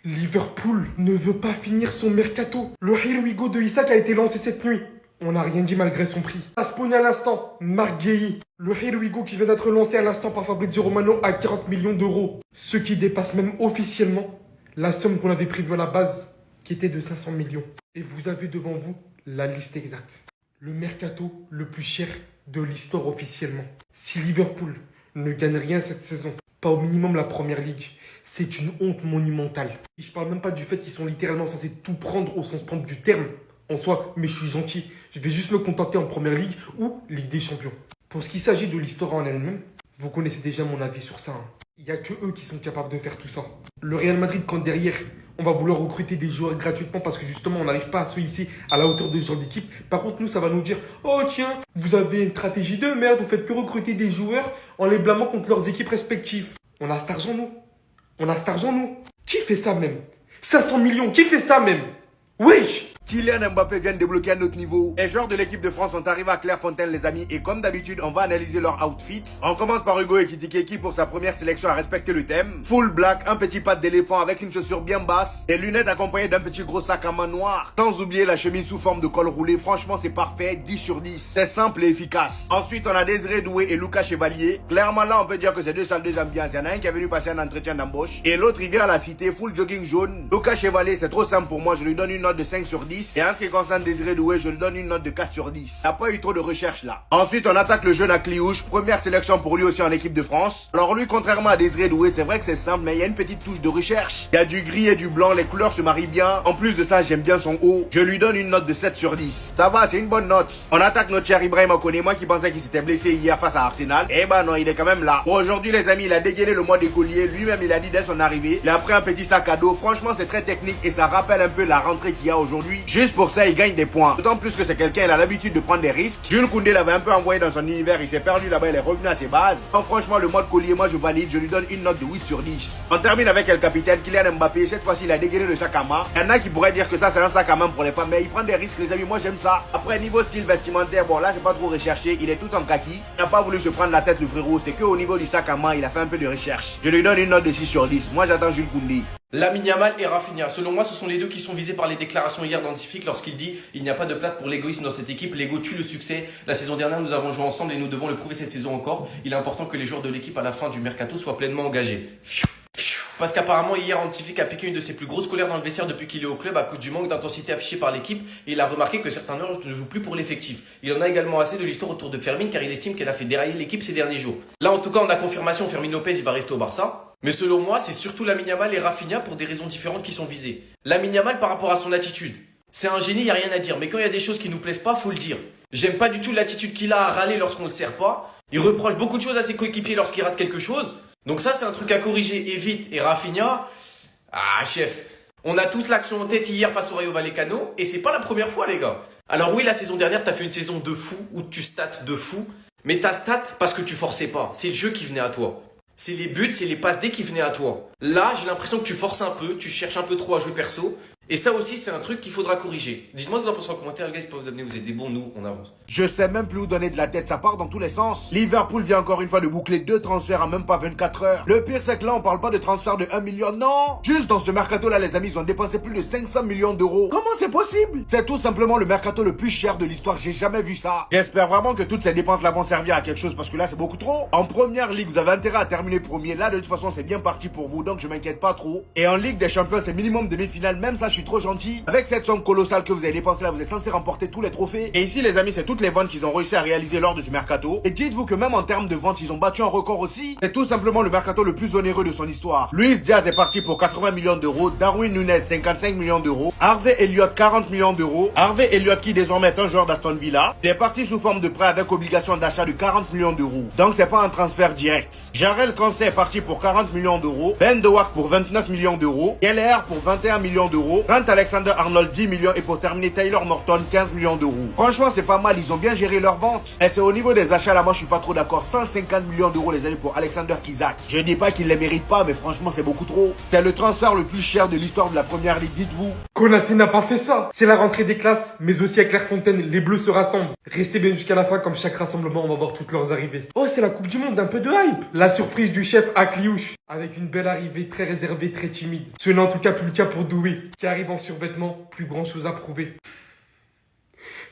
Liverpool ne veut pas finir son mercato. Le Here We Go de Isaac a été lancé cette nuit. On n'a rien dit malgré son prix. A spawné à l'instant, Marc Guéhi. Le Here We Go qui vient d'être lancé à l'instant par Fabrizio Romano à 40 millions d'euros. Ce qui dépasse même officiellement la somme qu'on avait prévue à la base, qui était de 500 millions. Et vous avez devant vous la liste exacte. Le mercato le plus cher de l'histoire officiellement. Si Liverpool ne gagne rien cette saison, pas au minimum la première ligue, c'est une honte monumentale. Et je parle même pas du fait qu'ils sont littéralement censés tout prendre au sens propre du terme en soi, mais je suis gentil. Je vais juste me contenter en première ligue ou Ligue des Champions. Pour ce qui s'agit de l'histoire en elle-même, vous connaissez déjà mon avis sur ça. Il n'y a que eux qui sont capables de faire tout ça. Le Real Madrid, quand derrière, on va vouloir recruter des joueurs gratuitement parce que justement, on n'arrive pas à se hisser à la hauteur de ce genre d'équipe. Par contre, nous, ça va nous dire « Oh tiens, vous avez une stratégie de merde, vous faites que recruter des joueurs en les blâmant contre leurs équipes respectives. » On a cet argent, nous. On a cet argent, nous. Qui fait ça même? 500 millions, qui fait ça même? Wesh! Kylian Mbappé vient de débloquer un autre niveau. Les joueurs de l'équipe de France sont arrivés à Clairefontaine, les amis, et comme d'habitude, on va analyser leur outfit. On commence par Hugo Ekitike qui, pour sa première sélection, a respecté le thème. Full black, un petit pas d'éléphant avec une chaussure bien basse, des lunettes accompagnées d'un petit gros sac à main noir. Sans oublier la chemise sous forme de col roulé. Franchement, c'est parfait, 10 sur 10. C'est simple et efficace. Ensuite, on a Désiré Doué et Lucas Chevalier. Clairement, là, on peut dire que c'est deux salles, deux ambiances. Il y en a un qui est venu passer un entretien d'embauche et l'autre, il vient à la cité, full jogging jaune. Lucas Chevalier, c'est trop simple pour moi. Je lui donne une note de 5 sur 10. Et en ce qui concerne Désiré Doué, je lui donne une note de 4 sur 10. Il n'y a pas eu trop de recherche là. Ensuite, on attaque le jeune Akliouche. Première sélection pour lui aussi en équipe de France. Alors lui, contrairement à Désiré Doué, c'est vrai que c'est simple, mais il y a une petite touche de recherche. Il y a du gris et du blanc, les couleurs se marient bien. En plus de ça, j'aime bien son haut. Je lui donne une note de 7 sur 10. Ça va, c'est une bonne note. On attaque notre cher Ibrahim Koné, moi qui pensais qu'il s'était blessé hier face à Arsenal. Eh ben non, il est quand même là. Bon, aujourd'hui les amis, il a dégainé le mois d'écolier. Lui-même, il a dit dès son arrivée. Il a pris un petit sac à dos. Franchement, c'est très technique et ça rappelle un peu la rentrée qu'il y a aujourd'hui. Juste pour ça, il gagne des points. D'autant plus que c'est quelqu'un, il a l'habitude de prendre des risques. Jules Koundé l'avait un peu envoyé dans son univers, il s'est perdu là-bas, il est revenu à ses bases. Non, franchement, le mode collier, moi je valide, je lui donne une note de 8 sur 10. On termine avec le capitaine Kylian Mbappé. Cette fois-ci, il a dégainé le sac à main. Il y en a qui pourraient dire que ça, c'est un sac à main pour les femmes, mais il prend des risques, les amis. Moi, j'aime ça. Après, niveau style vestimentaire, bon, là, c'est pas trop recherché. Il est tout en kaki. Il n'a pas voulu se prendre la tête, le frérot. C'est que au niveau du sac à main, il a fait un peu de recherche. Je lui donne une note de 6 sur 10. Moi, j'attends Jules Koundé. Lamine Yamal et Rafinha. Selon moi, ce sont les deux qui sont visés par les déclarations hier d'Antific lorsqu'il dit il n'y a pas de place pour l'égoïsme dans cette équipe. L'ego tue le succès. La saison dernière, nous avons joué ensemble et nous devons le prouver cette saison encore. Il est important que les joueurs de l'équipe à la fin du mercato soient pleinement engagés. Parce qu'apparemment, hier, Antific a piqué une de ses plus grosses colères dans le vestiaire depuis qu'il est au club à cause du manque d'intensité affiché par l'équipe et il a remarqué que certains joueurs ne jouent plus pour l'effectif. Il en a également assez de l'histoire autour de Fermin car il estime qu'elle a fait dérailler l'équipe ces derniers jours. Là, en tout cas, on a confirmation, Fermin Lopez, il va rester au Barça. Mais selon moi, c'est surtout Lamine Yamal et Rafinha pour des raisons différentes qui sont visées. Lamine Yamal par rapport à son attitude. C'est un génie, y a rien à dire, mais quand il y a des choses qui nous plaisent pas, faut le dire. J'aime pas du tout l'attitude qu'il a à râler lorsqu'on le sert pas. Il reproche beaucoup de choses à ses coéquipiers lorsqu'il rate quelque chose. Donc ça, c'est un truc à corriger et vite. Et Rafinha, chef, on a tous l'action en tête hier face au Rayo Vallecano et c'est pas la première fois, les gars. Alors oui, la saison dernière, t'as fait une saison de fou où tu stats de fou, mais t'as stat parce que tu forçais pas. C'est le jeu qui venait à toi. C'est les buts, c'est les passes D qui venaient à toi. Là, j'ai l'impression que tu forces un peu, tu cherches un peu trop à jouer perso. Et ça aussi, c'est un truc qu'il faudra corriger. Dites-moi ce que vous en pensez en commentaire, les gars, si pas vous amener, vous êtes des bons, nous, on avance. Je sais même plus où donner de la tête, ça part dans tous les sens. Liverpool vient encore une fois de boucler 2 transferts en même pas 24 heures. Le pire c'est que là on parle pas de transfert de 1 million, non. Juste dans ce mercato là les amis, ils ont dépensé plus de 500 millions d'euros. Comment c'est possible? C'est tout simplement le mercato le plus cher de l'histoire, j'ai jamais vu ça. J'espère vraiment que toutes ces dépenses là vont servir à quelque chose parce que là c'est beaucoup trop. En première ligue, vous avez intérêt à terminer premier. Là de toute façon c'est bien parti pour vous, donc je m'inquiète pas trop. Et en Ligue des Champions c'est minimum demi-finale, même ça je suis trop gentil. Avec cette somme colossale que vous avez dépensée là, vous êtes censé remporter tous les trophées. Et ici les amis, c'est toutes les ventes qu'ils ont réussi à réaliser lors de ce mercato. Et dites-vous que même en termes de ventes, ils ont battu un record aussi. C'est tout simplement le mercato le plus onéreux de son histoire. Luis Diaz est parti pour 80 millions d'euros, Darwin Núñez 55 millions d'euros, Harvey Elliott 40 millions d'euros, Harvey Elliott qui désormais est un joueur d'Aston Villa. Il est parti sous forme de prêt avec obligation d'achat de 40 millions d'euros. Donc c'est pas un transfert direct. Jarel Kansé est parti pour 40 millions d'euros, Ben Dewak pour 29 millions d'euros, Keller pour 21 millions d'euros, euros. Trent Alexander-Arnold 10 millions et pour terminer Taylor Morton 15 millions d'euros. Franchement c'est pas mal, ils ont bien géré leur vente. Et c'est au niveau des achats là, moi je suis pas trop d'accord. 150 millions d'euros les amis pour Alexander Isak. Je dis pas qu'il les mérite pas, mais franchement c'est beaucoup trop. C'est le transfert le plus cher de l'histoire de la première ligue, dites-vous. Konaté n'a pas fait ça. C'est la rentrée des classes, mais aussi à Clairefontaine, les Bleus se rassemblent. Restez bien jusqu'à la fin, comme chaque rassemblement, on va voir toutes leurs arrivées. Oh, c'est la Coupe du Monde, un peu de hype. La surprise du chef Akliouche, avec une belle arrivée très réservée, très timide. Ce n'est en tout cas plus le cas pour Doué, qui arrive en survêtement, plus grand chose à prouver.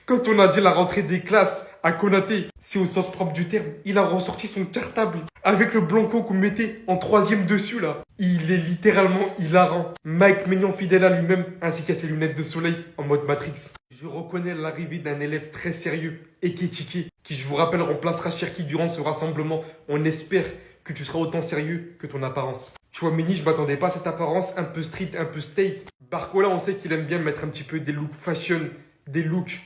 Quand on a dit la rentrée des classes à Konaté, c'est au sens propre du terme, il a ressorti son cartable avec le blanco qu'on mettait en 3e dessus là. Il est littéralement hilarant. Mike Maignan fidèle à lui-même ainsi qu'à ses lunettes de soleil en mode Matrix. Je reconnais l'arrivée d'un élève très sérieux, Ekitike, qui je vous rappelle remplacera Cherki durant ce rassemblement. On espère que tu seras autant sérieux que ton apparence. Chouameni, je m'attendais pas à cette apparence un peu street, un peu state. Barcola, on sait qu'il aime bien mettre un petit peu des looks fashion, des looks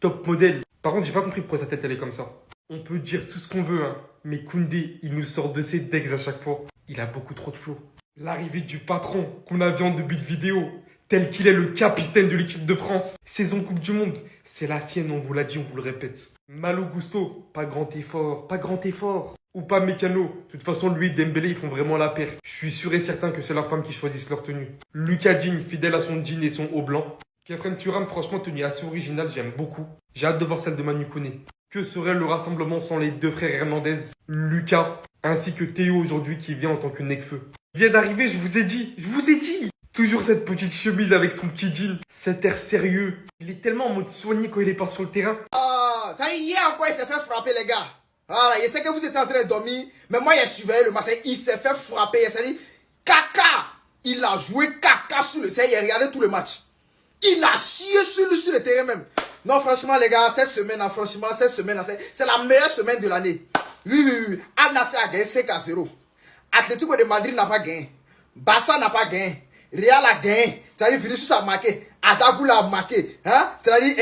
top modèle. Par contre, j'ai pas compris pourquoi sa tête elle est comme ça. On peut dire tout ce qu'on veut, hein, mais Koundé, il nous sort de ses decks à chaque fois. Il a beaucoup trop de flow. L'arrivée du patron qu'on a vu en début de vidéo, tel qu'il est le capitaine de l'équipe de France. Saison Coupe du Monde, c'est la sienne, on vous l'a dit, on vous le répète. Malo Gusto, pas grand effort, pas grand effort. Ou pas Mécano. De toute façon, lui et Dembélé, ils font vraiment la paire. Je suis sûr et certain que c'est leurs femmes qui choisissent leur tenue. Lucas Digne, fidèle à son jean et son haut blanc. Kefren Turam, franchement, tenue assez originale, j'aime beaucoup. J'ai hâte de voir celle de Manu Kone. Que serait le rassemblement sans les deux frères Hernandez, Lucas, ainsi que Théo aujourd'hui qui vient en tant que Necfeu. Il vient d'arriver, je vous ai dit. Toujours cette petite chemise avec son petit jean, cet air sérieux. Il est tellement en mode soigné quand il est pas sur le terrain. Ah, ça y est, hier encore, il s'est fait frapper, les gars. Voilà, je sais que vous étiez en train de dormir, mais moi, j'ai surveillé le match. Il s'est fait frapper. Il s'est dit, caca. Il a joué caca sur le terrain. Il a regardé tout le match. Il a chié sur le terrain même. Non, franchement, les gars, cette semaine, c'est la meilleure semaine de l'année. Oui. Al Nassr a gagné 5-0. Atlético de Madrid n'a pas gagné. Barça n'a pas gagné. Real a gagné. C'est-à-dire Vinicius a marqué. Adagoula a marqué. Hein? C'est-à-dire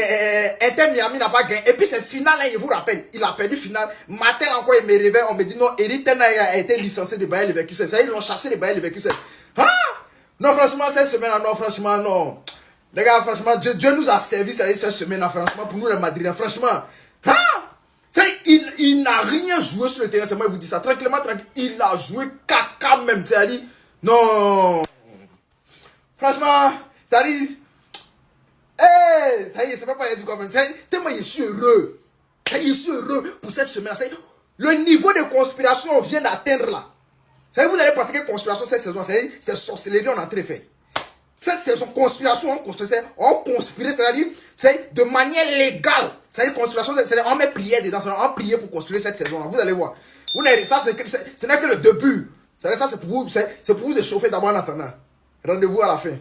Inter Miami n'a pas gagné. Et puis c'est final, hein, je vous rappelle. Il a perdu final. Matin encore, il me réveille. On me dit non, Eric Ten Hag a été licencié de Bayer Leverkusen. C'est-à-dire ils l'ont chassé de Bayer Leverkusen. Hein? Non, franchement, cette semaine, non, franchement, non. Les gars, franchement, Dieu nous a servi cette semaine, franchement, pour nous les Madridiens, franchement. Hein? C'est-à-dire, il n'a rien joué sur le terrain, c'est moi qui vous dis ça. Tranquillement, tranquille. Il a joué caca même. C'est-à-dire, non. Franchement, c'est-à-dire, ça y est, c'est pas dire quand même. Tellement je suis heureux. Je suis heureux pour cette semaine. Le niveau de conspiration vient d'atteindre là. Vous allez penser que conspiration cette saison, c'est sorcellerie on est en train de faire. Cette saison, conspiration, on conspire, c'est-à-dire, c'est de manière légale. C'est-à-dire, conspiration, c'est-à-dire, on met prière dedans, on prier pour construire cette saison. Vous allez voir. Ça, ce n'est que le début. Ça, c'est pour vous échauffer d'abord en attendant. Rendez-vous à la fin.